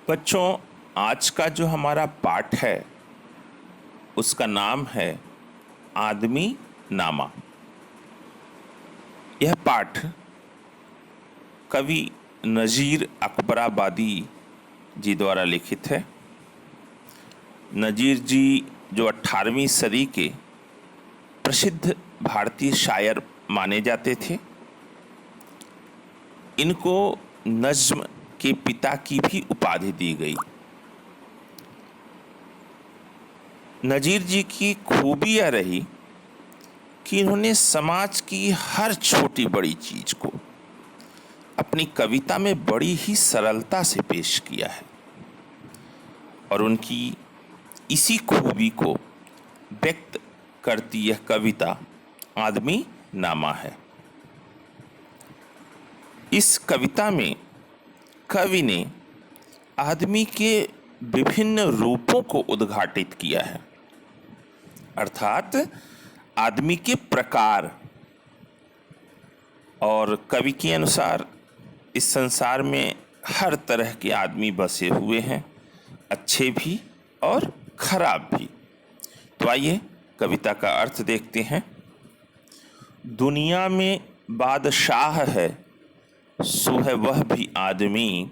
बच्चों, आज का जो हमारा पाठ है उसका नाम है आदमी नामा। यह पाठ कवि नज़ीर अकबराबादी जी द्वारा लिखित है। नज़ीर जी जो 18वीं सदी के प्रसिद्ध भारतीय शायर माने जाते थे। इनको नज्म के पिता की भी उपाधि दी गई। नज़ीर जी की खूबी यह रही कि इन्होंने समाज की हर छोटी बड़ी चीज को अपनी कविता में बड़ी ही सरलता से पेश किया है और उनकी इसी खूबी को व्यक्त करती यह कविता आदमी नामा है। इस कविता में कवि ने आदमी के विभिन्न रूपों को उद्घाटित किया है, अर्थात आदमी के प्रकार। और कवि के अनुसार इस संसार में हर तरह के आदमी बसे हुए हैं, अच्छे भी और खराब भी। तो आइए कविता का अर्थ देखते हैं। दुनिया में बादशाह है सो है वह भी आदमी,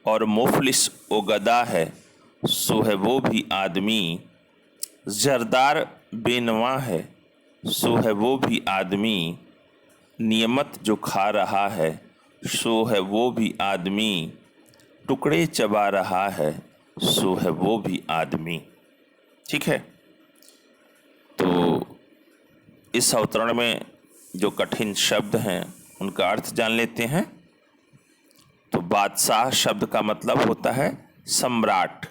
और मुफलिस ओ गदा है सो है वो भी आदमी। जरदार बेनवा है सो है वो भी आदमी, नियमत जो खा रहा है सो है वो भी आदमी। टुकड़े चबा रहा है सो है वो भी आदमी। ठीक है, तो इस अवतरण में जो कठिन शब्द हैं उनका अर्थ जान लेते हैं। तो बादशाह शब्द का मतलब होता है सम्राट।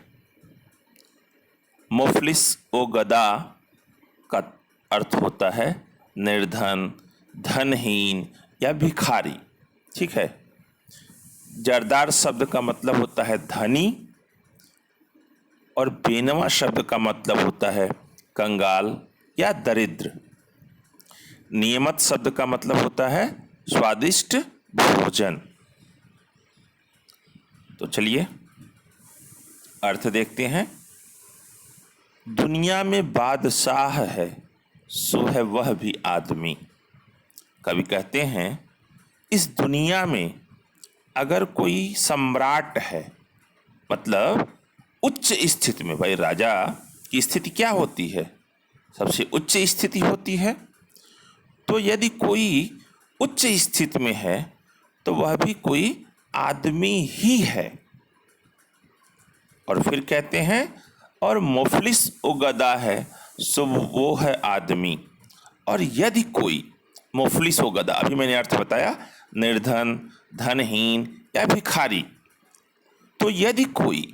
मुफलिस ओ गदा का अर्थ होता है निर्धन, धनहीन या भिखारी। ठीक है। जरदार शब्द का मतलब होता है धनी, और बेनवा शब्द का मतलब होता है कंगाल या दरिद्र। नियमत शब्द का मतलब होता है स्वादिष्ट भोजन। तो चलिए अर्थ देखते हैं। दुनिया में बादशाह है सो है वह भी आदमी। कवि कहते हैं इस दुनिया में अगर कोई सम्राट है, मतलब उच्च स्थिति में, भाई राजा की स्थिति क्या होती है? सबसे उच्च स्थिति होती है। तो यदि कोई उच्च स्थिति में है तो वह भी कोई आदमी ही है। और फिर कहते हैं और मुफलिस ओ गदा है सो वो है आदमी। और यदि कोई मुफलिस ओ गदा, अभी मैंने अर्थ बताया, निर्धन, धनहीन या भिखारी। तो यदि कोई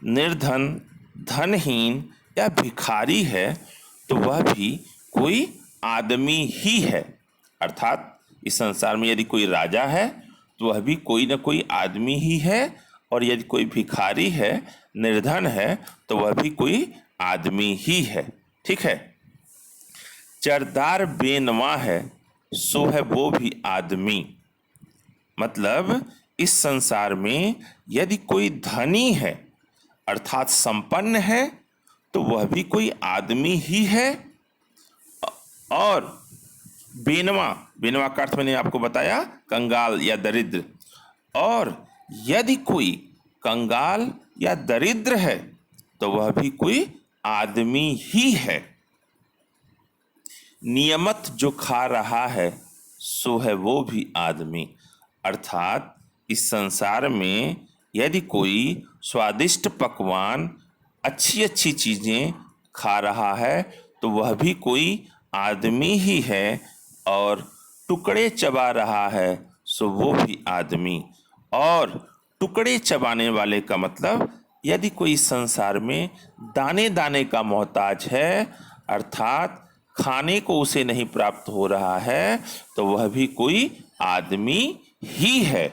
निर्धन, धनहीन या भिखारी है तो वह भी कोई आदमी ही है। अर्थात इस संसार में यदि कोई राजा है तो वह भी कोई न कोई आदमी ही है, और यदि कोई भिखारी है, निर्धन है, तो वह भी कोई आदमी ही है। ठीक है। जरदार बेनवा है सो है वो भी आदमी। मतलब इस संसार में यदि कोई धनी है अर्थात संपन्न है तो वह भी कोई आदमी ही है। और बेनवा, बेनवा का अर्थ मैंने आपको बताया कंगाल या दरिद्र। और यदि कोई कंगाल या दरिद्र है तो वह भी कोई आदमी ही है। नियमत जो खा रहा है सो है वो भी आदमी। अर्थात इस संसार में यदि कोई स्वादिष्ट पकवान, अच्छी अच्छी चीजें खा रहा है तो वह भी कोई आदमी ही है। और टुकड़े चबा रहा है सो वो भी आदमी। और टुकड़े चबाने वाले का मतलब यदि कोई संसार में दाने दाने का मोहताज है, अर्थात खाने को उसे नहीं प्राप्त हो रहा है, तो वह भी कोई आदमी ही है।